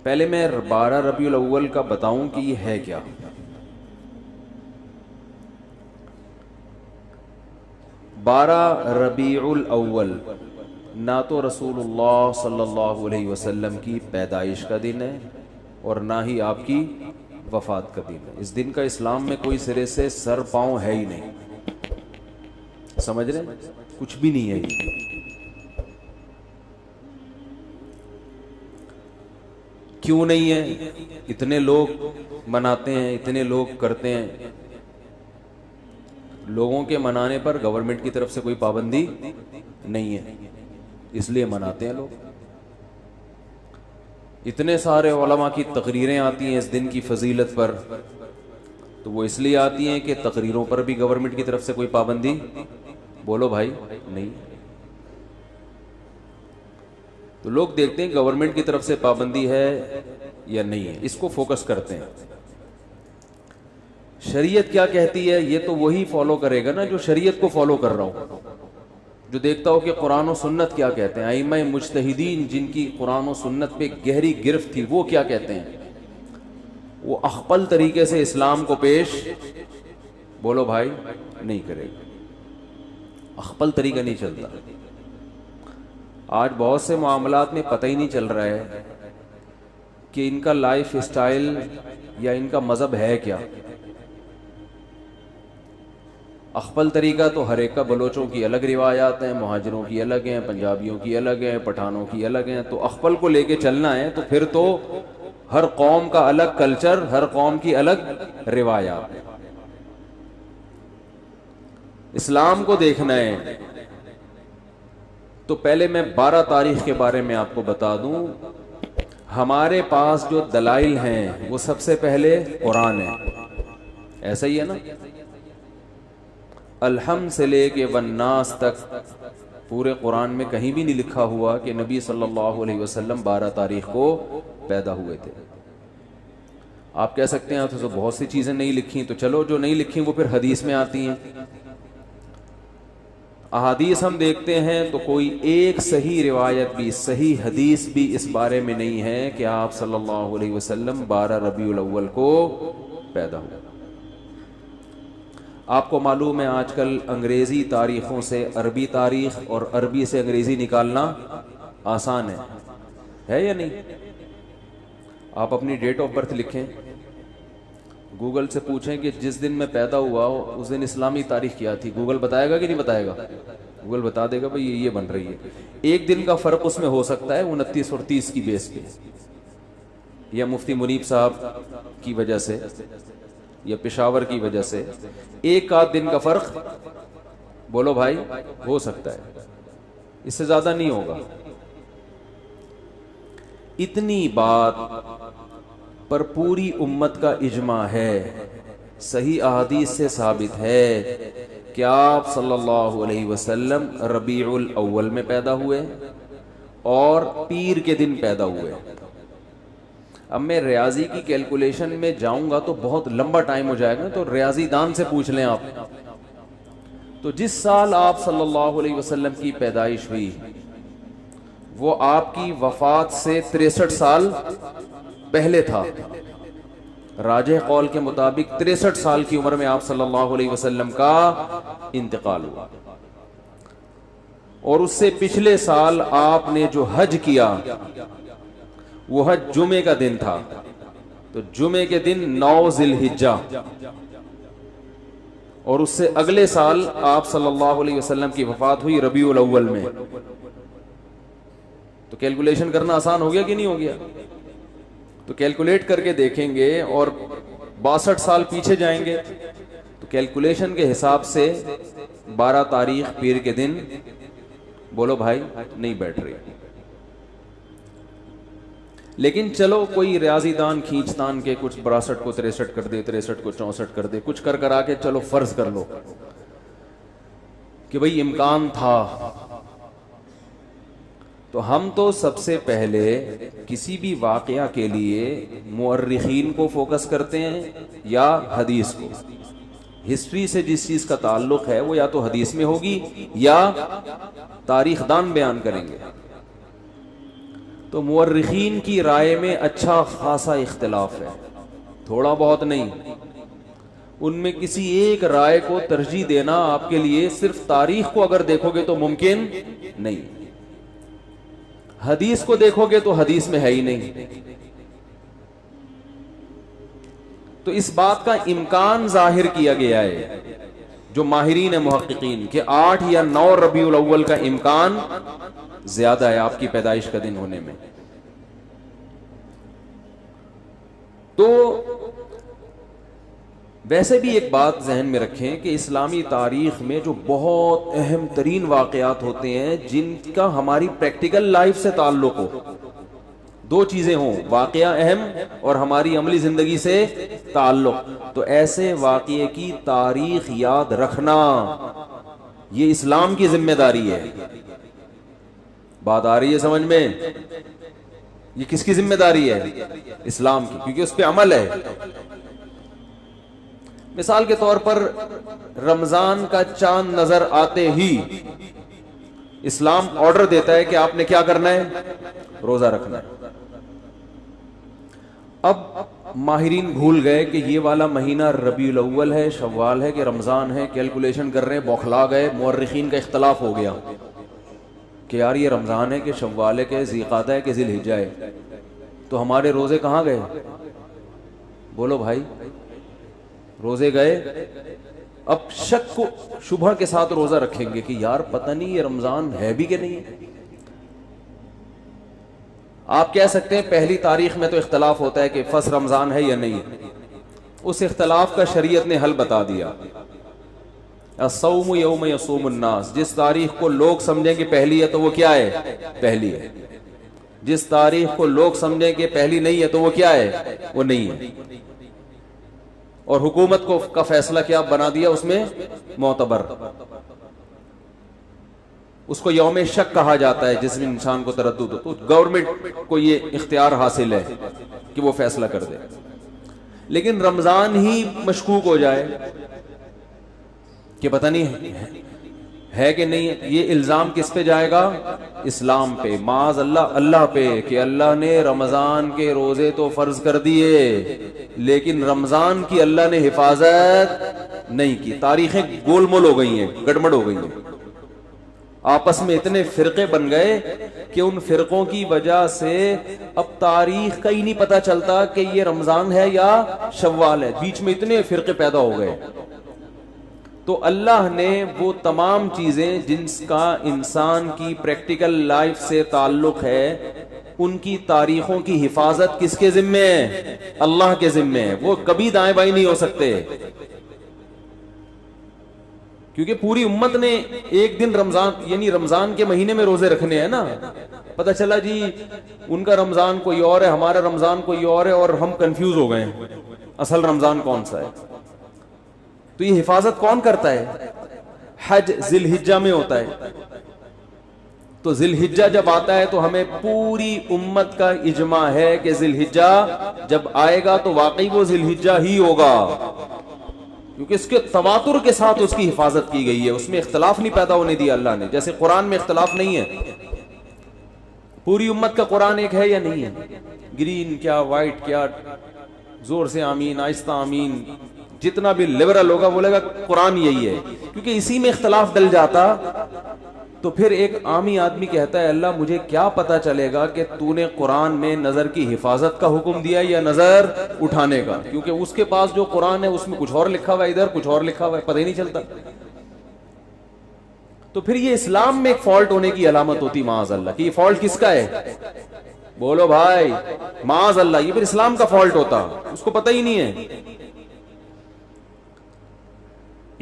पहले मैं 12 रबीउल अव्वल का बताऊं कि ये है क्या। 12 रबीउल अव्वल ना तो रसूलुल्लाह सल्लल्लाहु अलैहि वसल्लम की पैदाइश का दिन है और ना ही आपकी वफात का दिन है। इस दिन का इस्लाम में कोई सिरे से सर पांव है ही नहीं, समझ रहे, कुछ भी नहीं है ये। क्यों नहीं है? इतने लोग मनाते हैं, इतने लोग करते हैं। लोगों के मनाने पर गवर्नमेंट की तरफ से कोई पाबंदी नहीं है, इसलिए मनाते हैं लोग। इतने सारे उलमा की तकरीरें आती हैं इस दिन की फजीलत पर, तो वो इसलिए आती हैं कि तकरीरों पर भी गवर्नमेंट की तरफ से कोई पाबंदी, बोलो भाई, नहीं। तो लोग देखते हैं गवर्नमेंट की तरफ से पाबंदी है या नहीं है, इसको फोकस करते हैं। शरीयत क्या कहती है ये तो वही फॉलो करेगा ना जो शरीयत को फॉलो कर रहा हो, जो देखता हो कि कुरान और सुन्नत क्या कहते हैं। आइम्मा मुज्तहिदीन जिनकी कुरान और सुन्नत पे गहरी गिरफ्त थी, वो क्या कहते हैं, वो अख्पल तरीके से इस्लाम को पेश, बोलो भाई, नहीं करेगा। अख्पल तरीका नहीं चलता। आज बहुत से मामलात में पता ही नहीं चल रहा है कि इनका लाइफ स्टाइल या इनका मजहब है क्या। अख्पल तरीका तो हर एक का, बलोचों की अलग रिवायात हैं, मुहाजिरों की अलग हैं, पंजाबियों की अलग हैं, पठानों की अलग हैं। तो अख्पल को लेके चलना है तो फिर तो हर कौम का अलग कल्चर, हर कौम की अलग रिवायात है। इस्लाम को देखना है तो पहले मैं 12 तारीख के बारे में आपको बता दूं। हमारे पास जो दलाइल हैं वो सबसे पहले कुरान है, ऐसा ही है ना। अलहम से लेके वन्नास तक पूरे कुरान में कहीं भी नहीं लिखा हुआ कि नबी सल्लल्लाहु अलैहि वसल्लम 12 तारीख को पैदा हुए थे। आप कह सकते हैं तो बहुत सी चीज़ें नहीं लिखी, तो चलो जो नहीं लिखी वो फिर हदीस में आती हैं। अहादीस हम देखते हैं तो कोई एक सही रिवायत भी, सही हदीस भी इस बारे में नहीं है कि आप सल्लल्लाहु अलैहि वसल्लम 12 रबीउल अव्वल को पैदा हुए। आपको मालूम है आजकल अंग्रेज़ी तारीख़ों से अरबी तारीख़ और अरबी से अंग्रेज़ी निकालना आसान है या नहीं? आप अपनी डेट ऑफ बर्थ लिखें, गूगल से पूछें कि जिस दिन मैं पैदा हुआ उस दिन इस्लामी तारीख क्या थी, गूगल बताएगा कि नहीं बताएगा? गूगल बता देगा भाई ये बन रही है। एक दिन का फ़र्क उसमें हो सकता है 29 और 30 की बेस पे, या मुफ्ती मुनीब साहब की वजह से या पेशावर की वजह से एक आध दिन का फ़र्क, बोलो भाई, हो सकता है, इससे ज़्यादा नहीं होगा। इतनी बात पर पूरी उम्मत का इजमा है, सही अहादीस से साबित है कि आप सल्लल्लाहु अलैहि वसल्लम रबीउल अव्वल में पैदा हुए और पीर के दिन पैदा हुए। अब मैं रियाजी की कैलकुलेशन में जाऊंगा तो बहुत लंबा टाइम हो जाएगा, तो रियाजी दान से पूछ लें आप। तो जिस साल आप सल्लल्लाहु अलैहि वसल्लम की पैदाइश हुई वो आपकी वफात से 63 साल पहले था। राजे कौल के मुताबिक 63 साल की उम्र में आप सल्लल्लाहु अलैहि वसल्लम का इंतकाल हुआ। और उससे पिछले साल आपने जो हज किया वो हज जुमे का दिन था, तो जुमे के दिन 9 ज़िलहिज्जा, और उससे अगले साल आप सल्लल्लाहु अलैहि वसल्लम की वफात हुई रबीउल अव्वल में। तो कैलकुलेशन करना आसान हो गया कि नहीं हो गया? तो कैलकुलेट करके देखेंगे और 62 साल पीछे जाएंगे तो कैलकुलेशन के हिसाब से 12 तारीख पीर के दिन, बोलो भाई, नहीं बैठ रही। लेकिन चलो कोई रियाजीदान खींच तान के कुछ 62 को 63 कर दे, 63 को 64 कर दे, कुछ कर करा के चलो फर्ज कर लो कि भाई इम्कान था। तो हम तो सबसे पहले किसी भी वाकया के लिए मुअर्रिखीन को फोकस करते हैं या हदीस को। हिस्ट्री से जिस चीज का ताल्लुक है वो या तो हदीस में होगी या तारीखदान बयान करेंगे। तो तो मुअर्रिखीन की राय में अच्छा खासा इख्तिलाफ है, थोड़ा बहुत नहीं। उनमें किसी एक राय को तरजीह देना आपके लिए सिर्फ तारीख को अगर देखोगे तो मुमकिन नहीं, हदीस को देखोगे तो हदीस में है ही नहीं। तो इस बात का इम्कान जाहिर किया गया है जो माहिरीन है मुहक्किकीन के 8 या 9 रबीउल अव्वल का इम्कान ज्यादा है आपकी पैदाइश का दिन होने में। तो वैसे भी एक बात जहन में रखें कि इस्लामी तारीख में जो बहुत अहम तरीन वाक़यात होते हैं जिनका हमारी प्रैक्टिकल लाइफ से ताल्लुक हो, दो चीजें हों, वाक़या अहम और हमारी अमली जिंदगी से ताल्लुक, तो ऐसे वाक़ये की तारीख याद रखना ये इस्लाम की जिम्मेदारी है। बात आ रही है समझ में? ये किसकी जिम्मेदारी है? इस्लाम की, क्योंकि उस पर अमल है। मिसाल के तौर पर रमजान का चांद नजर आते ही इस्लाम ऑर्डर देता है कि आपने क्या करना है? रोजा रखना है। अब माहिरीन भूल गए कि ये वाला महीना रबीउल अव्वल है, शव्वाल है कि रमजान है, कैलकुलेशन कर रहे हैं, बौखला गए, मुअर्रिखीन का इख्तलाफ हो गया कि यार ये रमजान है कि शव्वाल है कि ज़िलक़ादा है कि ज़िलहिज्जा है, तो हमारे रोजे कहाँ गए? बोलो भाई, रोजे गए। अब शक को शुबह के साथ रोजा रखेंगे कि यार पता नहीं ये रमजान है भी कि नहीं है। आप कह सकते हैं पहली तारीख में तो इख्तलाफ होता है कि फर्स्ट रमजान है या नहीं, उस इख्तलाफ का शरीयत ने हल बता दिया। अस्सौम यौम यसूमुन नास, जिस तारीख को लोग समझेंगे पहली है तो वो क्या है? पहली है। जिस तारीख को लोग समझेंगे पहली नहीं है तो वो क्या है? वो नहीं है। और हुकूमत को का फैसला क्या बना दिया उसमें? मोतबर। उसको यौम शक कहा जाता है जिसमें इंसान को तरद्दुद हो, तो गवर्नमेंट को ये इख्तियार हासिल है कि वो फैसला कर दे। लेकिन रमजान ही मशकूक हो जाए कि पता नहीं है कि नहीं है, ये इल्जाम किस पे जाएगा? इस्लाम पे, माज अल्लाह पे, कि अल्लाह ने रमजान के रोजे तो फर्ज कर दिए लेकिन रमजान की अल्लाह ने हिफाजत नहीं की। तारीखें गोलमोल हो गई हैं, गड़बड़ हो गई हैं, आपस में इतने फिरके बन गए कि उन फिरकों की वजह से अब तारीख का ही नहीं पता चलता कि ये रमजान है या शव्वाल है, बीच में इतने फिरके पैदा हो गए। तो अल्लाह ने वो तमाम चीजें जिनका इंसान की प्रैक्टिकल लाइफ से ताल्लुक है, उनकी तारीखों की हिफाजत किसके जिम्मे है? अल्लाह के जिम्मे है। वो कभी दाएं बाएं नहीं हो सकते, क्योंकि पूरी उम्मत ने एक दिन रमजान यानी रमजान के महीने में रोजे रखने हैं ना। पता चला जी उनका रमजान कोई और है, हमारा रमजान कोई और है, और हम कंफ्यूज हो गए असल रमजान कौन सा है। तो ये हिफाजत कौन करता है? हज जिलहिज्जा में होता है। तो जिलहिज्जा जब आता है तो हमें पूरी उम्मत का इजमा है कि जिलहिज्जा जब आएगा तो वाकई वो जिलहिज्जा ही होगा, क्योंकि इसके तवातुर के साथ उसकी हिफाजत की गई है, उसमें इख्तलाफ नहीं पैदा होने दिया अल्लाह ने। जैसे कुरान में इख्तलाफ नहीं है, पूरी उम्मत का कुरान एक है या नहीं है? ग्रीन क्या, व्हाइट क्या, जोर से आमीन, आहिस्ता आमीन, जितना भी लिबरल होगा बोलेगा कुरान यही है, क्योंकि इसी में इख्तलाफ डल जाता तो फिर एक आमी आदमी कहता है अल्लाह मुझे क्या पता चलेगा कि तूने कुरान में नजर की हिफाजत का हुक्म दिया या नजर उठाने का, क्योंकि उसके पास जो कुरान है उसमें कुछ और लिखा हुआ है, इधर कुछ और लिखा हुआ है, पता ही नहीं चलता। तो फिर ये इस्लाम में एक फॉल्ट होने की अलामत होती माज अल्लाह की। फॉल्ट किसका है? बोलो भाई, माज अल्लाह, ये फिर इस्लाम का फॉल्ट होता, उसको पता ही नहीं है।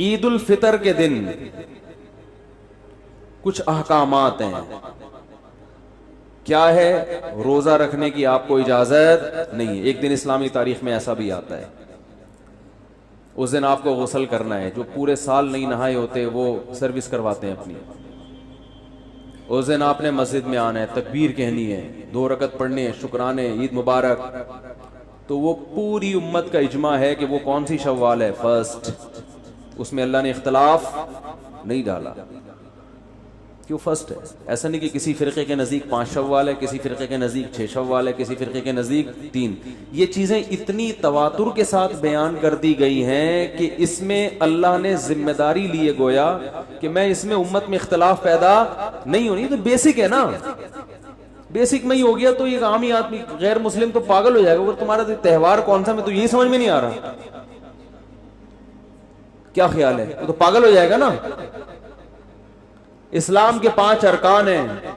ईद उल फितर के दिन कुछ अहकामात हैं। क्या है? रोजा रखने की आपको इजाजत नहीं है। एक दिन इस्लामी तारीख में ऐसा भी आता है, उस दिन आपको गुस्ल करना है। जो पूरे साल नहीं नहाए होते वो सर्विस करवाते हैं अपनी। उस दिन आपने मस्जिद में आना है, तकबीर कहनी है, 2 रकत पढ़ने हैं, शुक्राने, ईद मुबारक। तो वो पूरी उम्मत का इजमा है कि वो कौन सी शव्वाल है? फर्स्ट। उसमें अल्लाह ने इख्तलाफ नहीं डाला। क्यों फर्स्ट है। ऐसा नहीं कि किसी फ़िरक़े के नज़दीक 5 शव्वाल है, किसी फ़िरक़े के नज़दीक 6 शव्वाल है, किसी फ़िरक़े के नज़दीक 3। ये चीज़ें इतनी तवातुर के साथ बयान कर दी गई हैं कि इसमें अल्लाह ने जिम्मेदारी लिए गोया कि मैं इसमें उम्मत में इख्तलाफ पैदा नहीं होनी। तो बेसिक है ना, बेसिक में ही हो गया तो ये आम ही आदमी गैर मुस्लिम तो पागल हो जाएगा। अगर तुम्हारा त्यौहार कौन सा, मैं तो यही समझ में नहीं आ रहा, क्या ख्याल है, वो तो पागल हो जाएगा ना। इस्लाम के 5 अरकान हैं,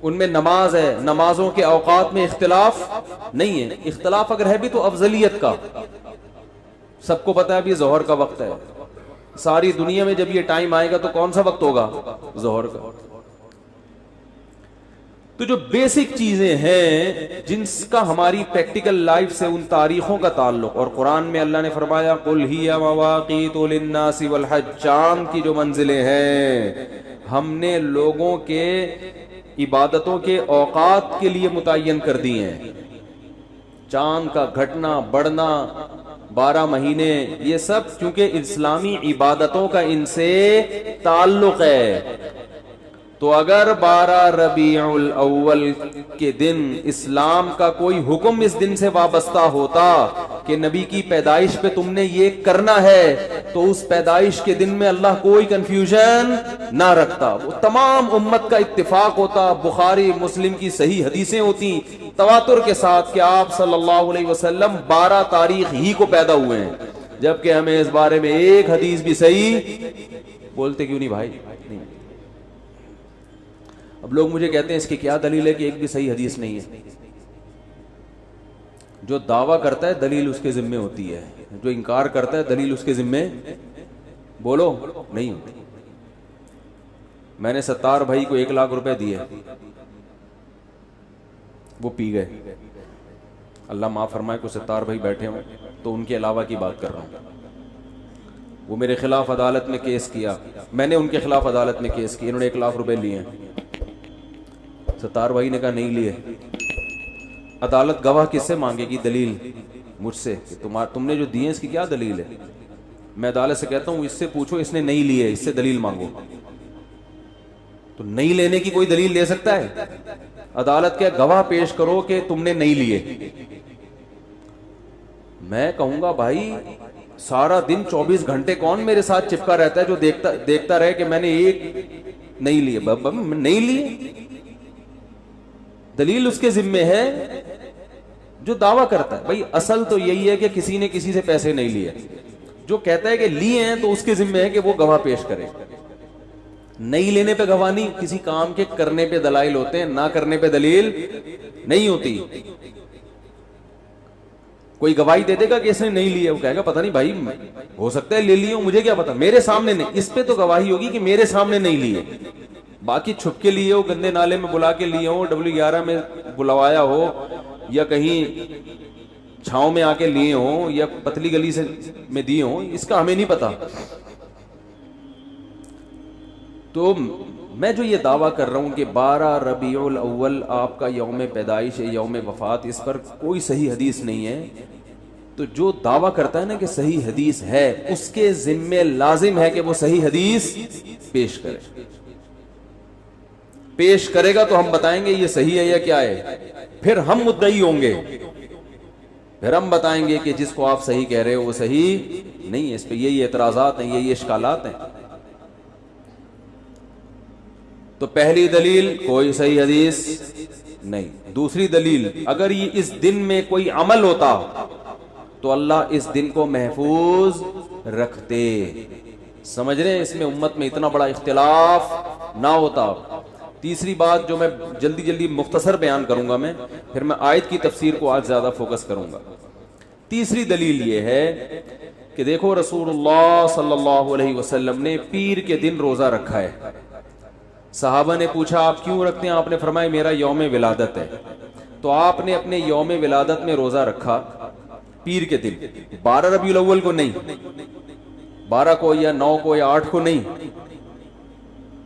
उनमें नमाज है, नमाजों के औकात में इख्तिलाफ नहीं है। इख्तिलाफ अगर है भी तो अफजलियत का, सबको पता है अभी जोहर का वक्त है, सारी दुनिया में जब ये टाइम आएगा तो कौन सा वक्त होगा, जोहर का। तो जो बेसिक चीजें हैं जिनका हमारी प्रैक्टिकल लाइफ से उन तारीखों का ताल्लुक, और कुरान में अल्लाह ने फरमाया कुल हिया मवाक़ीतु लिन्नासि वल हज, चांद की जो मंजिलें हैं हमने लोगों के इबादतों के औकात के लिए मुतय्यन कर दी हैं। चांद का घटना बढ़ना, 12 महीने, ये सब क्योंकि इस्लामी इबादतों का इनसे ताल्लुक है। तो अगर 12 रबीउल अव्वल के दिन इस्लाम का कोई हुक्म इस दिन से वाबस्ता होता कि नबी की पैदाइश पे तुमने ये करना है, तो उस पैदाइश के दिन में अल्लाह कोई कंफ्यूजन ना रखता, वो तमाम उम्मत का इत्तिफाक होता। बुखारी मुस्लिम की सही हदीसें होती तवातुर के साथ कि आप सल्लल्लाहु अलैहि वसल्लम 12 तारीख ही को पैदा हुए हैं, जबकि हमें इस बारे में एक हदीस भी सही बोलते क्यों नहीं भाई, नहीं। अब लोग मुझे कहते हैं इसकी क्या दलील है कि एक भी सही हदीस नहीं है। जो दावा करता है दलील उसके जिम्मे होती है, जो इनकार करता है दलील उसके जिम्मे बोलो नहीं होती। मैंने सत्तार भाई को 1 लाख रुपए दिए, वो पी गए, अल्लाह माफ फरमाए को सत्तार भाई बैठे हों तो उनके अलावा की बात कर रहा हूं। वो मेरे खिलाफ अदालत में केस किया, मैंने उनके खिलाफ अदालत में केस किया, इन्होंने 1 लाख रुपए लिए। सत्तार भाई ने कहा नहीं लिए। अदालत गवाह किससे मांगेगी दलील? मुझसे कि तुमने जो दिए इसकी क्या दलील है। मैं अदालत से कहता हूं इससे पूछो, इसने नहीं लिए, इससे दलील मांगो। तो नहीं लेने की कोई दलील ले सकता है? अदालत के गवाह पेश करो कि तुमने नहीं लिए। मैं कहूंगा भाई सारा दिन 24 घंटे कौन मेरे साथ चिपका रहता है जो देखता रहे कि मैंने एक नहीं लिए, नहीं लिए। दलील उसके जिम्मे है जो दावा करता है। भाई असल तो यही है कि किसी ने किसी से पैसे नहीं लिए। जो कहता है कि लिए हैं तो उसके जिम्मे है कि वो गवाह पेश करे। नहीं लेने पे गवाह नहीं, किसी काम के करने पे दलाइल होते हैं, ना करने पे दलील नहीं होती। कोई गवाही दे देगा कि इसने नहीं लिया, वो कहेगा पता नहीं भाई, हो सकता है ले लिए हो, मुझे क्या पता, मेरे सामने नहीं। इस पे तो गवाही होगी कि मेरे सामने नहीं लिए। बाकी छुप के लिए हो, गंदे नाले में बुला के लिए हो, W11 में बुलवाया हो, या कहीं छांव में आके लिए हो, या पतली गली से में दिए हो, इसका हमें नहीं पता। तो मैं जो ये दावा कर रहा हूं कि 12 रबीउल अव्वल आपका यौम पैदाइश है, यौम वफात, इस पर कोई सही हदीस नहीं है। तो जो दावा करता है ना कि सही हदीस है, उसके जिम्मे लाजिम है कि वो सही हदीस पेश करे। पेश करेगा तो हम बताएंगे ये सही है या क्या है, फिर हम मुद्दई होंगे, फिर हम बताएंगे कि जिसको आप सही कह रहे हो वो सही नहीं है। इस पे यही एतराजात हैं, यही इश्कालात हैं। तो पहली दलील कोई सही हदीस नहीं। दूसरी दलील, अगर ये इस दिन में कोई अमल होता तो अल्लाह इस दिन को महफूज रखते। समझ रहे हैं, इसमें उम्मत में इतना बड़ा इख्तिलाफ ना होता। तीसरी बात जो मैं जल्दी जल्दी मुख्तसर बयान करूंगा, मैं फिर मैं आयत की तफसीर को आज ज्यादा फोकस करूंगा। तीसरी दलील ये है कि देखो रसूलुल्लाह सल्लल्लाहु अलैहि वसल्लम ने पीर के दिन रोजा रखा है। सहाबा ने पूछा आप क्यों रखते हैं? आपने फरमाया मेरा यौम विलादत है। तो आपने अपने यौम विलादत में रोजा रखा पीर के दिन, 12 रबीउल अव्वल को नहीं, 12 को या 9 को या 8 को नहीं।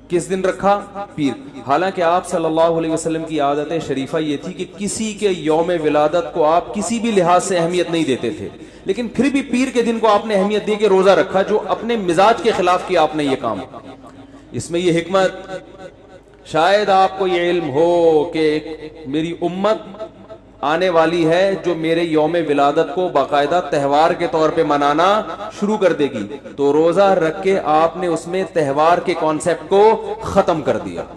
किस दिन रखा? पीर। हालांकि आप सल्लल्लाहु अलैहि वसल्लम की आदत शरीफा ये थी कि किसी के यौम विलादत को आप किसी भी लिहाज से अहमियत नहीं देते थे, लेकिन फिर भी पीर के दिन को आपने अहमियत दी कि रोजा रखा, जो अपने मिजाज के खिलाफ किया आपने ये काम। इसमें ये हिकमत, शायद आपको ये इल्म हो कि मेरी उम्मत आने वाली है जो मेरे यौम विलादत को बाकायदा त्यौहार के तौर पे मनाना शुरू कर देगी, तो रोजा रख के आपने उसमें त्यौहार के कॉन्सेप्ट को खत्म कर दिया।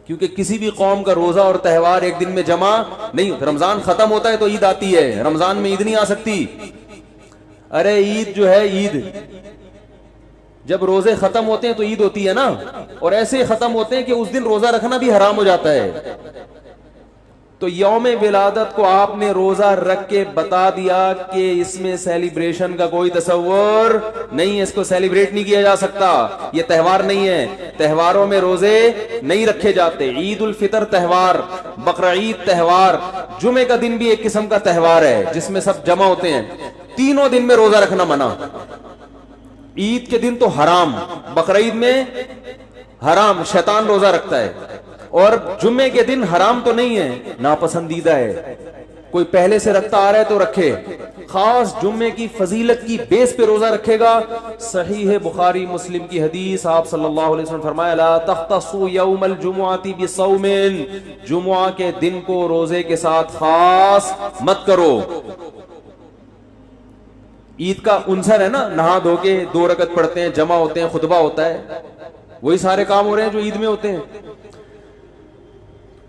क्योंकि किसी भी कौम का रोजा और त्यौहार एक दिन में जमा नहीं होता। रमजान खत्म होता है तो ईद आती है, रमजान में ईद नहीं आ सकती। अरे ईद जो है, ईद जब रोजे खत्म होते हैं तो ईद होती है ना, और ऐसे खत्म होते हैं कि उस दिन रोजा रखना भी हराम हो जाता है। तो यौम विलादत को आपने रोजा रख के बता दिया कि इसमें सेलिब्रेशन का कोई तस्वर नहीं है, इसको सेलिब्रेट नहीं किया जा सकता, ये त्यौहार नहीं है, त्योहारों में रोजे नहीं रखे जाते। ईद उल फितर त्यौहार, बकरीद त्यौहार, जुमे का दिन भी एक किस्म का त्यौहार है जिसमें सब जमा होते हैं। तीनों दिन में रोजा रखना मना। ईद के दिन तो हराम, बकरीद में हराम, शैतान रोजा रखता है, और जुम्मे के दिन हराम तो नहीं है, नापसंदीदा है। कोई पहले से रखता आ रहा है तो रखे, खास जुम्मे की फजीलत की बेस पे रोजा रखेगा। सही है बुखारी मुस्लिम की हदीस, आप सल्लल्लाहु अलैहि वसल्लम फरमाया, ला तख्तसू यौमल जुमुआती बिसौमिन, जुमुआ के दिन को रोजे के साथ खास मत करो। ईद का उनसर है ना, नहा धो के 2 रकत पढ़ते हैं, जमा होते हैं, खुतबा होता है, वही सारे काम हो रहे हैं जो ईद में होते हैं।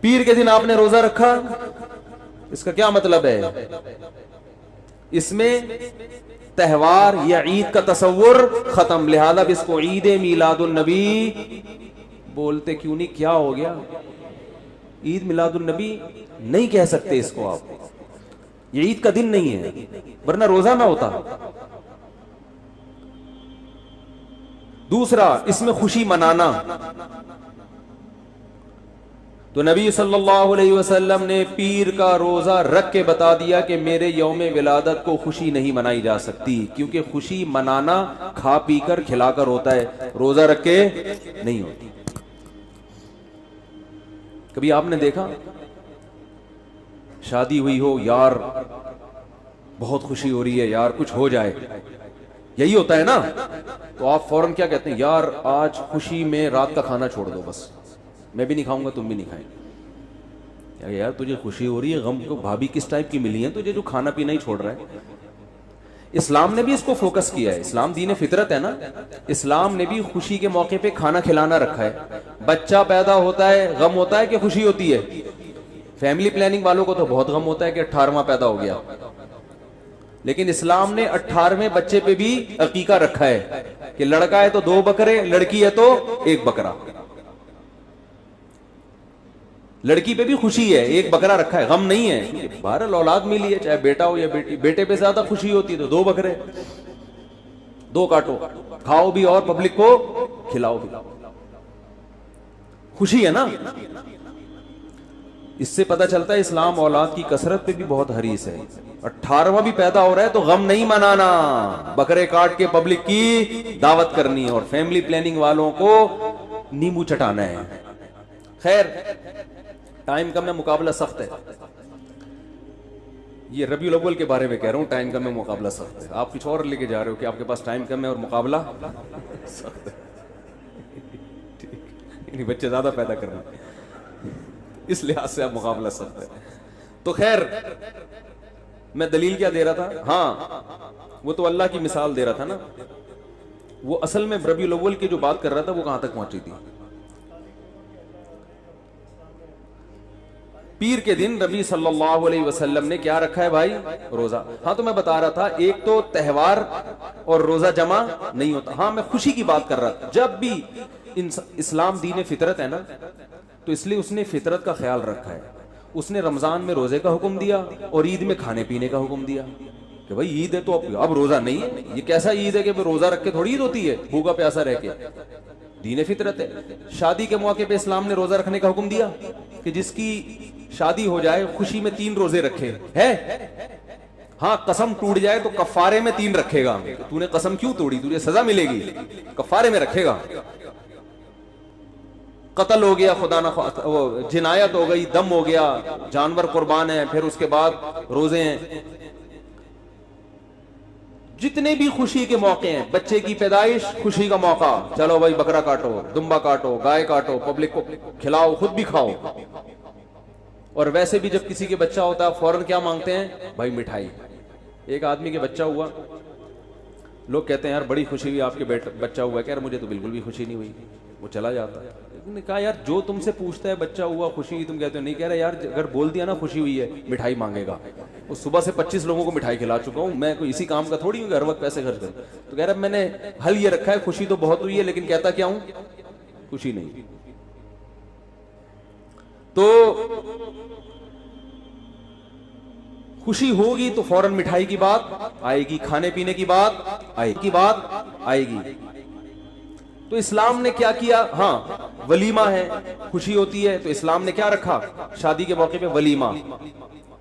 पीर के दिन आपने रोजा रखा, इसका क्या मतलब है? इसमें त्यौहार या ईद का तस्वुर खत्म, लिहाजा इसको ईद मिलादुन नबी बोलते क्यों नहीं? क्या हो गया? ईद मिलादुन नबी नहीं कह सकते इसको आप, ये ईद का दिन नहीं है, वरना रोजा ना होता। दूसरा, इसमें खुशी मनाना, तो नबी सल्लल्लाहु अलैहि वसल्लम ने पीर का रोजा रख के बता दिया कि मेरे यौम विलादत को खुशी नहीं मनाई जा सकती, क्योंकि खुशी मनाना खा पी कर खिलाकर होता है, रोजा रख के नहीं होती। कभी आपने देखा शादी हुई हो, यार बहुत खुशी हो रही है, यार कुछ हो जाए, यही होता है ना, तो आप फौरन क्या कहते हैं? यार आज खुशी में रात का खाना छोड़ दो, बस मैं भी नहीं खाऊंगा, तुम भी नहीं खाएंगे। यार तुझे खुशी हो रही है, गम को भाभी किस टाइप की मिली है तुझे जो खाना पीना ही छोड़ रहा है? इस्लाम ने भी इसको फोकस किया है, इस्लाम दीन फितरत है ना, इस्लाम ने भी खुशी के मौके पे खाना खिलाना रखा है। बच्चा पैदा होता है, गम होता है कि खुशी होती है? फैमिली प्लानिंग वालों को तो बहुत गम होता है कि 18वां पैदा हो गया, लेकिन इस्लाम ने 18वें बच्चे पे भी अकीका रखा है कि लड़का है तो 2 बकरे, लड़की है तो 1 बकरा। लड़की पे भी खुशी है, 1 बकरा रखा है, गम नहीं है। 12 औलाद मिली है, चाहे बेटा हो या बेटी, बेटे पे ज्यादा खुशी होती है तो 2 बकरे, 2 काटो, खाओ भी और पब्लिक को खिलाओ भी, खुशी है ना। इससे पता चलता है इस्लाम औलाद की कसरत पे भी बहुत हरीस है। 18वां भी पैदा हो रहा है तो गम नहीं मनाना, बकरे काट के पब्लिक की दावत करनी है और फैमिली प्लानिंग वालों को नींबू चटाना है। खैर, टाइम कम है, मुकाबला सख्त है। ये रबीउल अव्वल के बारे में कह रहा हूं, टाइम कम है, मुकाबला सख्त है। आप कुछ और लेके जा रहे हो कि आपके पास टाइम कम है और मुकाबला सख्त है। ठीक, बच्चे ज्यादा पैदा करना, इस लिहाज से आप मुकाबला सख्त है। तो खैर, मैं दलील क्या दे रहा था? हाँ, वो तो अल्लाह की मिसाल दे रहा था ना। वो असल में रबीउल अव्वल की जो बात कर रहा था वो कहां तक पहुंची थी? पीर के दिन नबी सल्लल्लाहु अलैहि वसल्लम ने क्या रखा है भाई? रोजा। हाँ, तो मैं बता रहा था, एक तो त्यौहार और रोजा जमा नहीं होता। हाँ, मैं खुशी की बात कर रहा था। जब भी इस्लाम दीन फितरत है ना, तो इसलिए उसने फितरत का ख्याल रखा है। उसने रमजान में रोजे का हुक्म दिया और ईद में खाने पीने का हुक्म दिया कि भाई ईद है तो अब रोजा नहीं है। ये कैसा ईद है कि रोजा रख के थोड़ी ईद होती है, भूखा प्यासा रह के? दीन फितरत है। शादी के मौके पे इस्लाम ने रोजा रखने का हुक्म दिया कि जिसकी शादी हो जाए खुशी में 3 रोजे रखे है। हाँ, कसम टूट जाए तो कफारे में 3 रखेगा। तूने कसम क्यों तोड़ी? तुझे सजा मिलेगी, कफारे में रखेगा। कत्ल हो गया, खुदा ना वो जिनायत हो गई, दम हो गया, जानवर कुर्बान है, फिर उसके बाद रोजे हैं। जितने भी खुशी के मौके हैं, बच्चे की पैदाइश खुशी का मौका, चलो भाई बकरा काटो, दुम्बा काटो, गाय काटो, पब्लिक को खिलाओ, खुद भी खाओ। और वैसे भी जब किसी के बच्चा होता है फौरन क्या मांगते हैं भाई, मिठाई। एक आदमी के बच्चा हुआ, लोग कहते हैं यार बड़ी खुशी हुई आपके बच्चा हुआ। कह यार मुझे तो बिल्कुल भी खुशी नहीं हुई। वो चला जाता है। ने कहा यार जो तुमसे पूछता है बच्चा हुआ खुशी हुई, तुम कहते हो नहीं। कह रहे यार अगर बोल दिया ना खुशी हुई है, मिठाई मांगेगा। वो सुबह से 25 लोगों को मिठाई खिला चुका हूं, मैं कोई इसी काम का थोड़ी हूँ हर वक्त पैसे खर्च कर। तो कह रहा मैंने हल ये रखा है, खुशी तो बहुत हुई है लेकिन कहता क्या हूं, खुशी नहीं। तो खुशी होगी तो फौरन मिठाई की बात आएगी, खाने पीने की बात आएगी। तो इस्लाम ने क्या किया, हाँ वलीमा है, खुशी होती है तो इस्लाम ने क्या रखा, शादी के मौके पे वलीमा।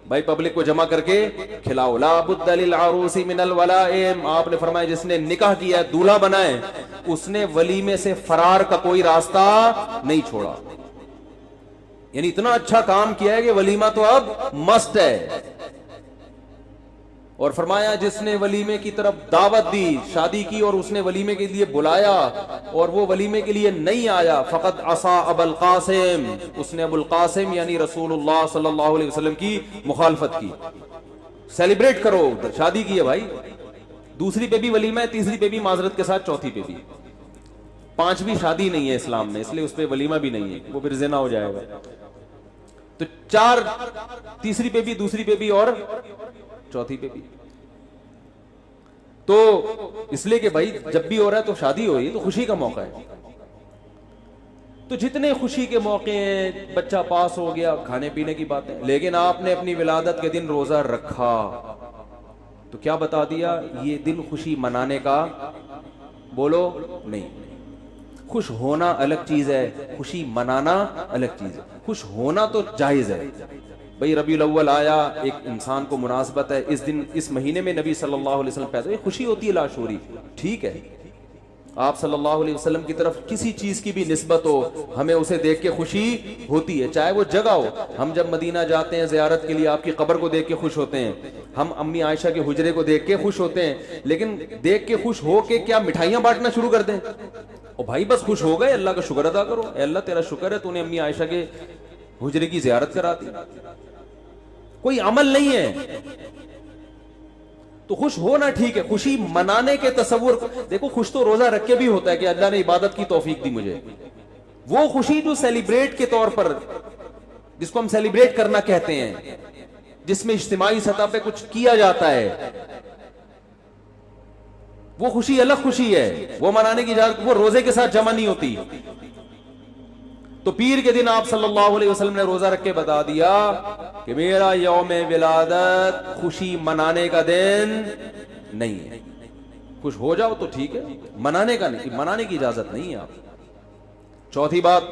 भाई पब्लिक को जमा करके खिलाओ। ला बुद्दा लिल अरूसी मिनल वलाइम, आपने फरमाया जिसने निकाह किया है, दूल्हा बना है, उसने वलीमे से फरार का कोई रास्ता नहीं छोड़ा। यानी इतना अच्छा काम किया है कि वलीमा तो अब मस्त है। और फरमाया जिसने वलीमे की तरफ दावत दी, शादी की और उसने वलीमे के लिए बुलाया और वो वलीमे के लिए नहीं आया, फकत असा अबुल कासिम, उसने अबुल कासिम यानी रसूलुल्लाह सल्लल्लाहु अलैहि वसल्लम की मुखालफत की। सेलिब्रेट करो, शादी की है भाई, दूसरी पे भी वलीमा है, तीसरी पे भी माजरत के साथ, चौथी पे भी। पांचवी शादी नहीं है इस्लाम में, इसलिए उस पर वलीमा भी नहीं है, वो फिर ज़िना हो जाएगा। तो चार, तीसरी पे भी, दूसरी पे भी और चौथी पे भी। तो इसलिए कि भाई जब भी हो रहा है तो शादी हो रही है तो खुशी का मौका है। तो जितने खुशी के मौके हैं, बच्चा पास हो गया, खाने पीने की बातें। लेकिन आपने अपनी विलादत के दिन रोजा रखा तो क्या बता दिया, ये दिन खुशी मनाने का बोलो नहीं। खुश होना अलग चीज है, खुशी मनाना अलग चीज है। खुश होना तो जायज है भाई, रबीउल अव्वल आया, एक इंसान को मुनासबत है, इस दिन इस महीने में नबी सल्लल्लाहु अलैहि वसल्लम पैदा हुए, खुशी होती है लाशूरी, ठीक है। आप सल्लल्लाहु अलैहि वसल्लम की तरफ किसी चीज की भी निस्बत हो, हमें उसे देख के खुशी होती है, चाहे वो जगह हो। हम जब मदीना जाते हैं ज़ियारत के लिए, आपकी कब्र को देख के खुश होते हैं, हम अम्मी आयशा के हुजरे को देख के खुश होते हैं। लेकिन देख के खुश हो के क्या मिठाइयां बांटना शुरू कर दें? ओ भाई बस खुश हो गए, अल्लाह का शुक्र अदा करो, अल्लाह तेरा शुक्र है तूने अम्मी आयशा के हुजरे की ज़ियारत करा दी। कोई अमल नहीं है तो खुश होना ठीक है, खुशी मनाने के तसव्वुर। देखो खुश तो रोजा रख के भी होता है कि अल्लाह ने इबादत की तौफीक दी मुझे। वो खुशी जो सेलिब्रेट के तौर पर, जिसको हम सेलिब्रेट करना कहते हैं, जिसमें इज्तिमाई सतह पे कुछ किया जाता है, वो खुशी अलग खुशी है, वो मनाने की इजाजत, वो रोजे के साथ जमा नहीं होती। तो पीर के दिन आप सल्लल्लाहु अलैहि वसल्लम ने रोजा रख के बता दिया कि मेरा यौम विलादत खुशी मनाने का दिन नहीं है। खुश हो जाओ तो ठीक है, मनाने का नहीं, मनाने की इजाजत नहीं है आप। चौथी बात,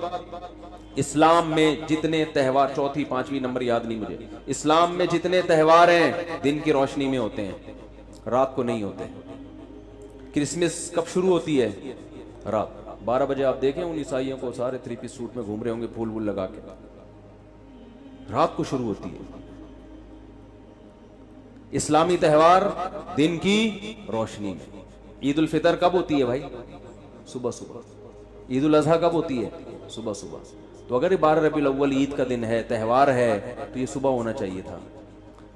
इस्लाम में जितने त्यौहार, चौथी पांचवी नंबर याद नहीं मुझे, इस्लाम में जितने त्यौहार हैं दिन की रोशनी में होते हैं, रात को नहीं होते। क्रिसमस कब शुरू होती है? रात 12 बजे। आप देखें उन ईसाइयों को, सारे 3 पीस सूट में घूम रहे होंगे फूल वूल लगा के, रात को शुरू होती है। इस्लामी त्यौहार दिन की रोशनी में। ईद उल फितर कब होती है भाई? सुबह सुबह। ईद उल अजहा कब होती है? सुबह सुबह। तो अगर 12 रबीउल अव्वल ईद का दिन है, त्यौहार है, तो ये सुबह होना चाहिए था,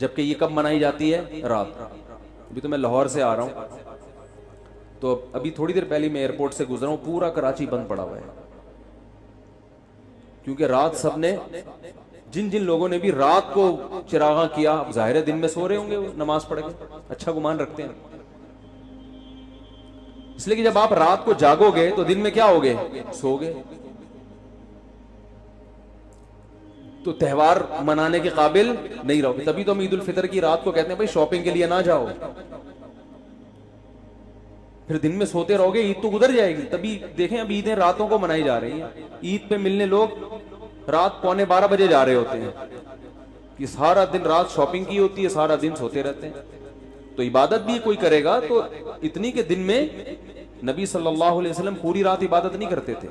जबकि ये कब मनाई जाती है? रात। अभी तो मैं लाहौर से आ रहा हूं, तो अभी थोड़ी देर पहले मैं एयरपोर्ट से गुजरा हूं, पूरा कराची बंद पड़ा हुआ है, क्योंकि रात सबने, जिन जिन लोगों ने भी रात को चिरागा किया, जाहिर है दिन में सो रहे होंगे नमाज पढ़ के, अच्छा गुमान रखते हैं। इसलिए कि जब आप रात को जागोगे तो दिन में क्या होगे? सोगे। तो त्यौहार मनाने के काबिल नहीं रहोगे। तभी तो हम ईद उल फितर की रात को कहते हैं भाई शॉपिंग के लिए ना जाओ, फिर दिन में सोते रहोगे, ईद तो गुजर जाएगी। तभी देखें अब ईदें रातों को मनाई जा रही हैं। ईद पे मिलने लोग रात 11:15 बजे जा रहे होते हैं, कि सारा दिन रात शॉपिंग की होती है, सारा दिन सोते रहते हैं। तो इबादत भी कोई करेगा तो इतनी के दिन में नबी सल्लल्लाहु अलैहि वसल्लम पूरी रात इबादत नहीं करते थे,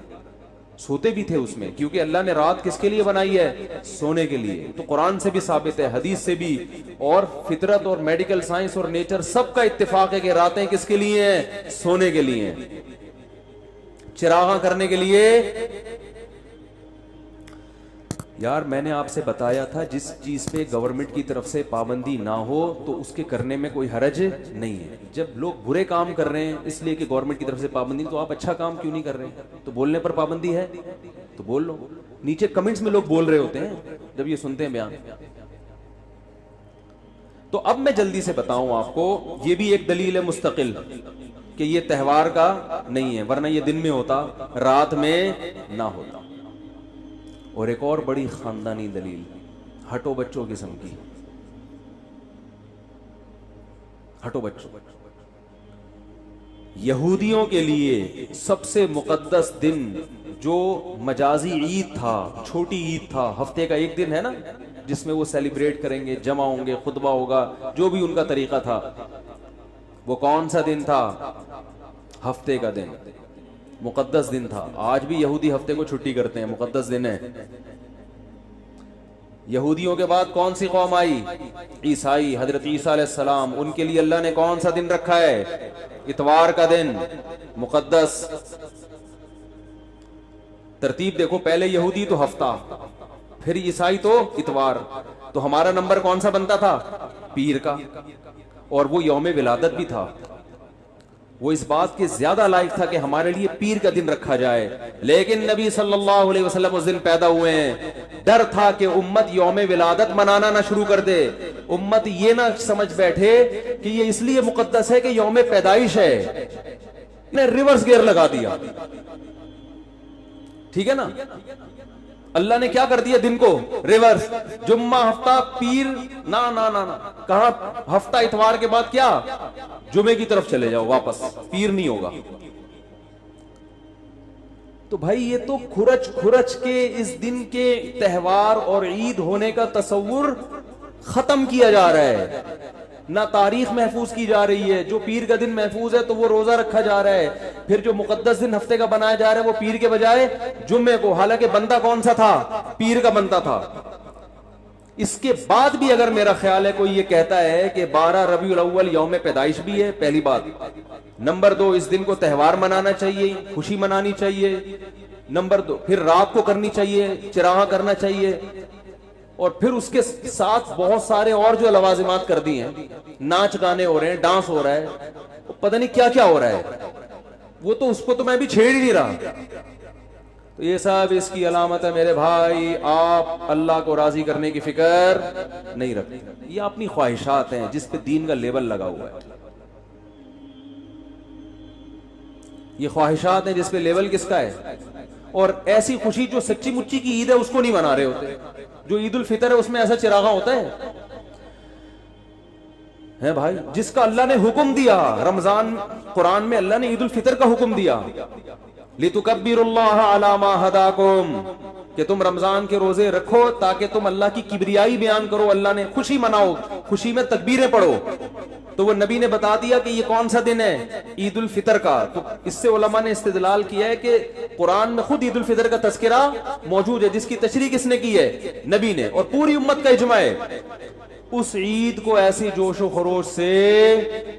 सोते भी थे उसमें, क्योंकि अल्लाह ने रात किसके लिए बनाई है? सोने के लिए। तो कुरान से भी साबित है, हदीस से भी, और फितरत और मेडिकल साइंस और नेचर सबका इत्तेफाक है कि रातें किसके लिए हैं? सोने के लिए हैं, चिरागा करने के लिए। यार मैंने आपसे बताया था, जिस चीज पे गवर्नमेंट की तरफ से पाबंदी ना हो तो उसके करने में कोई हरज नहीं है। जब लोग बुरे काम कर रहे हैं इसलिए कि गवर्नमेंट की तरफ से पाबंदी, तो आप अच्छा काम क्यों नहीं कर रहे हैं? तो बोलने पर पाबंदी है तो बोल लो। नीचे कमेंट्स में लोग बोल रहे होते हैं जब ये सुनते हैं बयान। तो अब मैं जल्दी से बताऊं आपको, ये भी एक दलील है मुस्तकिल कि ये त्यौहार का नहीं है, वरना ये दिन में होता, रात में ना होता। और एक और बड़ी खानदानी दलील, हटो बच्चों किस्म की, हटो बच्चों। यहूदियों के लिए सबसे मुकद्दस दिन जो मजाजी ईद था, छोटी ईद था, हफ्ते का एक दिन है ना, जिसमें वो सेलिब्रेट करेंगे, जमा होंगे, खुतबा होगा, जो भी उनका तरीका था, वो कौन सा दिन था? हफ्ते का दिन, मुकद्दस दिन था। आज भी यहूदी हफ्ते को छुट्टी करते हैं, मुकद्दस दिन है। यहूदियों के बाद कौन सी कौम आई? ईसाई, हजरत ईसा अलैहिस्सलाम, उनके लिए अल्लाह ने कौन सा दिन रखा है? इतवार का दिन, मुकद्दस। तरतीब देखो, पहले यहूदी तो हफ्ता, फिर ईसाई तो इतवार। तो हमारा नंबर कौन सा बनता था? पीर का। और वो यौम विलादत भी था, वो इस बात के ज्यादा लायक था कि हमारे लिए पीर का दिन रखा जाए। लेकिन नबी सल्लल्लाहु अलैहि वसल्लम उस दिन पैदा हुए हैं। डर था कि उम्मत यौम विलादत मनाना ना शुरू कर दे, उम्मत ये ना समझ बैठे कि ये इसलिए मुकद्दस है कि यौम पैदाइश है। इन्हें रिवर्स गियर लगा दिया, ठीक है ना। अल्लाह ने क्या कर दिया? दिन को रिवर्स, जुम्मा हफ्ता, पीर ना ना ना ना। कहा हफ्ता इतवार के बाद क्या? जुमे की तरफ चले जाओ वापस, पीर नहीं होगा। तो भाई ये तो खुरच खुरच के इस दिन के त्यौहार और ईद होने का तस्वुर खत्म किया जा रहा है। ना तारीख महफूज की जा रही है। जो पीर का दिन महफूज है तो वो रोजा रखा जा रहा है, फिर जो मुकद्दस दिन हफ्ते का बनाया जा रहा है वो पीर के बजाय जुम्मे को, हालांकि बंदा कौन सा था? पीर का बनता था। इसके बाद भी अगर मेरा ख्याल है कोई ये कहता है कि 12 रबीउल अव्वल यौम पैदाइश भी है, पहली बात। नंबर 2, इस दिन को त्यौहार मनाना चाहिए, खुशी मनानी चाहिए। नंबर 2, फिर रात को करनी चाहिए, चिरागा करना चाहिए। और फिर उसके साथ बहुत सारे और जो लवाजिमात कर दी हैं, नाच गाने हो रहे हैं, डांस हो रहा है, पता नहीं क्या क्या हो रहा है, वो तो उसको तो मैं भी छेड़ ही नहीं रहा। तो ये सब इसकी अलामत है मेरे भाई, आप अल्लाह को राजी करने की फिक्र नहीं रखते। ये अपनी ख्वाहिशात हैं जिस पे दीन का लेबल लगा हुआ है। ये ख्वाहिशात हैं जिस पे लेबल किसका है। और ऐसी खुशी जो सच्ची मुच्ची की ईद है उसको नहीं मना रहे होते। जो ईद उल फितर है उसमें ऐसा चिरागा होता है भाई, जिसका अल्लाह ने हुक्म दिया। रमजान, कुरान में अल्लाह ने ईद उल फितर का हुक्म दिया, लितुकब्बिरुल्लाह अला मा हदाकुम, कि तुम रमजान के रोजे रखो ताकि तुम अल्लाह की किबरियाई बयान करो, अल्लाह ने खुशी मनाओ, खुशी में तकबीरें पढ़ो। तो वो नबी ने बता दिया कि ये कौन सा दिन है? ईद उल फितर का। तो इससे उलमा ने इस्तेदलाल किया है कि कुरान में खुद ईद उल फितर का तस्करा मौजूद है, जिसकी तशरीह किसने की है? नबी ने, और पूरी उम्मत का इजमा है। उस ईद को ऐसी जोशो खरोश से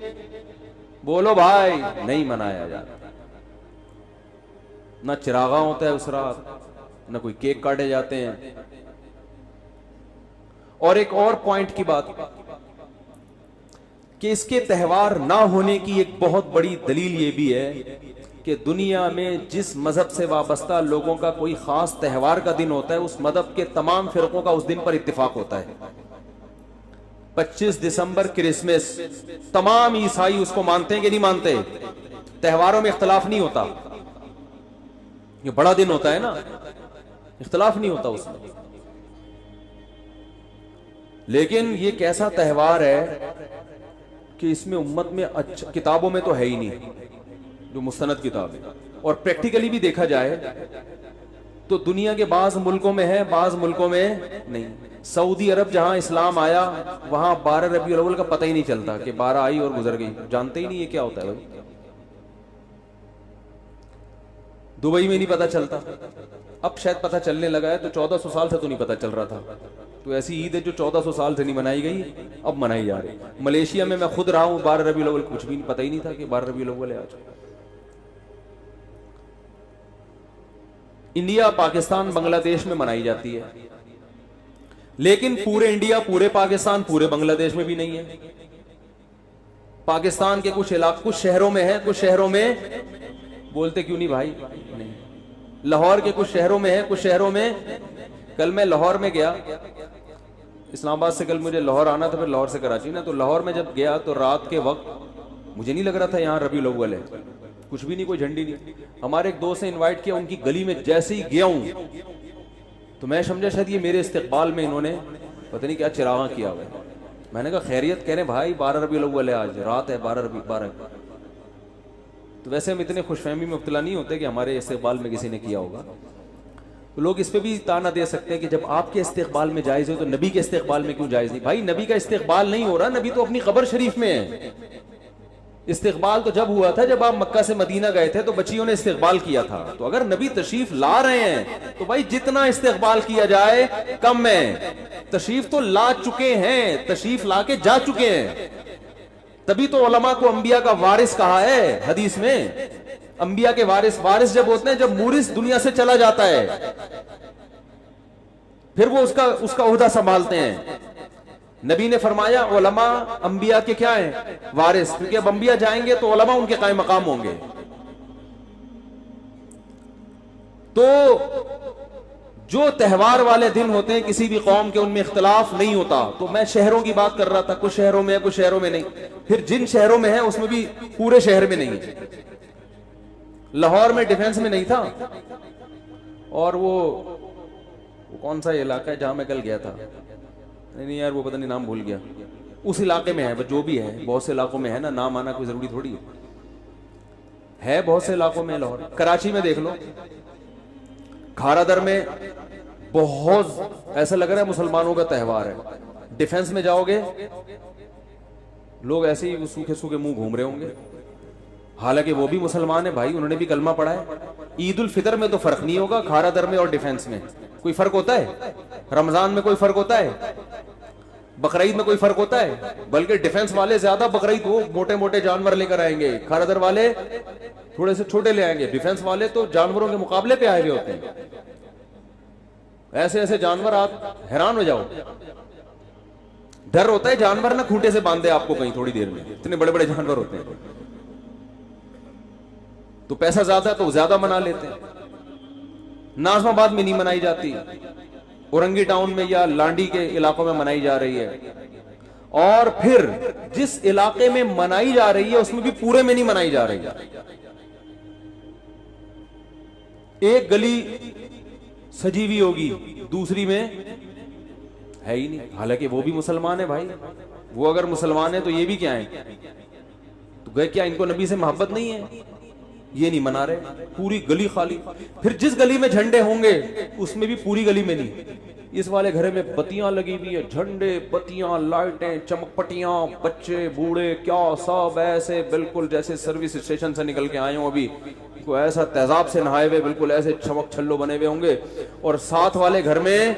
बोलो भाई नहीं मनाया जाता। ना चिरागा होता है उस रात, ना कोई केक काटे जाते हैं। और एक और पॉइंट की बात कि इसके त्यौहार ना होने की एक बहुत बड़ी दलील ये भी है कि दुनिया में जिस मजहब से वाबस्ता लोगों का कोई खास त्यौहार का दिन होता है, उस मजहब के तमाम फिरकों का उस दिन पर इत्तिफाक होता है। 25 दिसंबर क्रिसमस, तमाम ईसाई उसको मानते हैं कि नहीं मानते? त्योहारों में इख्तलाफ नहीं होता। ये बड़ा दिन होता है ना, इख्तलाफ नहीं होता उसमें। लेकिन ये कैसा त्यौहार है कि इसमें उम्मत में अच्छा, किताबों में तो है ही नहीं, जो मुस्तनद किताब है। और प्रैक्टिकली भी देखा जाए तो दुनिया के बाज मुल्कों में है, बाज मुल्कों में नहीं। सऊदी अरब जहां इस्लाम आया वहां 12 रबीउल अव्वल का पता ही नहीं चलता कि 12 आई और गुजर गई, जानते ही नहीं ये क्या होता है भाई। दुबई में नहीं पता चलता, अब शायद पता चलने लगा है, तो 1400 साल से तो नहीं पता चल रहा था। तो ऐसी ईद है जो 1400 साल से नहीं मनाई गई, अब मनाई जा रही। मलेशिया में मैं खुद रहा हूं, 12 रबीउल अव्वल, कुछ भी पता ही नहीं था कि 12 रबीउल अव्वल है आज। इंडिया, पाकिस्तान, बांग्लादेश में मनाई जाती है, लेकिन पूरे इंडिया, पूरे पाकिस्तान, पूरे बांग्लादेश में भी नहीं है। पाकिस्तान के कुछ इलाके, कुछ शहरों में है, कुछ शहरों में, बोलते क्यों नहीं भाई? नहीं। लाहौर के कुछ शहरों में है, कुछ शहरों में। कल मैं लाहौर में गया, इस्लामाबाद से कल मुझे लाहौर आना था, फिर लाहौर से कराची ना, तो लाहौर में जब गया तो रात के वक्त मुझे नहीं लग रहा था यहाँ रबीउल अव्वल है, कुछ भी नहीं, कोई झंडी नहीं। हमारे एक दोस्त ने इनवाइट किया, उनकी गली में जैसे ही गया हूं तो मैं समझा शायद ये मेरे इस्तेकबाल में इन्होंने पता नहीं क्या चिरागा किया हुआ है। मैंने कहा खैरियत? कह रहे भाई 12 रबीउल अव्वल है, आज रात है 12। तो वैसे हम इतने खुशफहमी में मुब्तला नहीं होते कि हमारे इस्तेकबाल में किसी ने किया होगा। तो लोग इस पे भी ताना दे सकते हैं कि जब आपके इस्तेकबाल में जायज हो तो नबी के इस्तेकबाल में क्यों जायज नहीं? भाई नबी का इस्तेकबाल नहीं हो रहा, नबी तो अपनी कब्र शरीफ में है। इस्तेकबाल तो जब हुआ था जब आप मक्का से मदीना गए थे, तो बच्चियों ने इस्तेकबाल किया था। तो अगर नबी तशरीफ ला रहे हैं तो भाई जितना इस्तेकबाल किया जाए कम है। तशरीफ तो ला चुके हैं, तशरीफ ला के जा चुके हैं, तभी तो उलमा को अंबिया का वारिस कहा है हदीस में। अंबिया के वारिस, वारिस जब होते हैं जब मुरिस दुनिया से चला जाता है, फिर वो उसका ओहदा संभालते हैं। नबी ने फरमाया उलमा अंबिया के क्या है? वारिस, क्योंकि अब अंबिया जाएंगे तो उलमा उनके कायम मकाम होंगे। तो जो त्यौहार वाले दिन होते हैं किसी भी कौम के, उनमें इख्तिलाफ नहीं होता। तो मैं शहरों की बात कर रहा था, कुछ शहरों में है, कुछ शहरों में नहीं। फिर जिन शहरों में है उसमें भी पूरे शहर में नहीं है। लाहौर में डिफेंस में नहीं था, और वो कौन सा इलाका है जहां मैं कल गया था, नहीं यार वो पता नहीं नाम भूल गया, उस इलाके में है। जो भी है, बहुत से इलाकों में है ना, नाम आना कोई जरूरी थोड़ी है, बहुत से इलाकों में लाहौर। कराची में देख लो, खारादर में बहुत ऐसा लग रहा है मुसलमानों का त्यौहार है। डिफेंस में जाओगे लोग ऐसे ही सूखे सूखे मुंह घूम रहे होंगे, हालांकि वो भी मुसलमान है भाई, उन्होंने भी कलमा पढ़ा है। ईद उल फितर में तो फर्क नहीं होगा, खारादर में और डिफेंस में कोई फर्क होता है? रमजान में कोई फर्क होता है? बकरीद में कोई फर्क होता है? बल्कि डिफेंस वाले ज्यादा बकरीद वो मोटे मोटे जानवर लेकर आएंगे, खारादर वाले थोड़े से छोटे ले आएंगे। डिफेंस वाले तो जानवरों के मुकाबले पे आए हुए होते हैं, ऐसे ऐसे जानवर आप हैरान हो जाओ। डर होता है जानवर ना खूंटे से बांधे आपको कहीं थोड़ी देर में, इतने बड़े बड़े जानवर होते हैं। तो पैसा ज्यादा तो ज्यादा मना लेते हैं। नाजमाबाद में नहीं मनाई जाती, औरंगी टाउन में या लांडी के इलाकों में मनाई जा रही है। और फिर जिस इलाके में मनाई जा रही है उसमें भी पूरे में नहीं मनाई जा रही है। एक गली सजी हुई होगी, दूसरी में है ही नहीं, हालांकि वो भी मुसलमान है भाई। वो अगर मुसलमान है तो ये भी क्या है? तो गए क्या इनको नबी से मोहब्बत नहीं है? ये नहीं मना रहे, पूरी गली खाली। फिर जिस गली में झंडे होंगे उसमें भी पूरी गली में नहीं। इस वाले घर में बत्तियां लगी हुई है, झंडे, बत्तियां, लाइटें, चमकपट्टियां, बच्चे, बूढ़े, क्या सब ऐसे बिल्कुल जैसे सर्विस स्टेशन से निकल के आए हो अभी, को ऐसा तेजाब से नहाए हुए, बिल्कुल ऐसे चमक छल्लो बने हुए होंगे। और साथ वाले घर में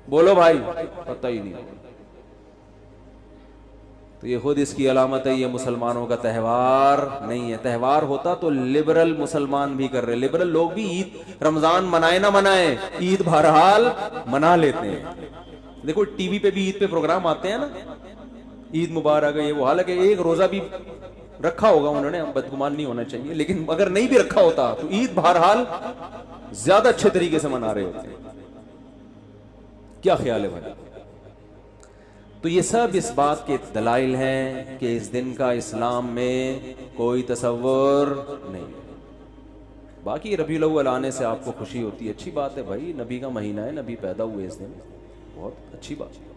बोलो भाई पता ही नहीं। तो ये खुद इसकी अलामत है, ये मुसलमानों का त्यौहार नहीं है। त्यौहार होता तो लिबरल मुसलमान भी कर रहे, लिबरल लोग भी ईद रमजान मनाए ना मनाए, ईद बहरहाल मना लेते हैं। देखो टीवी पे भी ईद पे प्रोग्राम आते हैं ना, ईद मुबारक है ये वो, हालांकि एक रोजा भी रखा होगा उन्होंने, बदगुमान नहीं होना चाहिए, लेकिन अगर नहीं भी रखा होता तो ईद बहरहाल ज्यादा अच्छे तरीके से मना रहे होते हैं। क्या ख्याल है भाई? तो ये सब इस बात के दलाइल हैं कि इस दिन का इस्लाम में कोई तसव्वुर नहीं। बाकी रबीउल अव्वल आने से आपको खुशी होती है, अच्छी बात है भाई, नबी का महीना है, नबी पैदा हुए इस दिन, बहुत अच्छी बात है।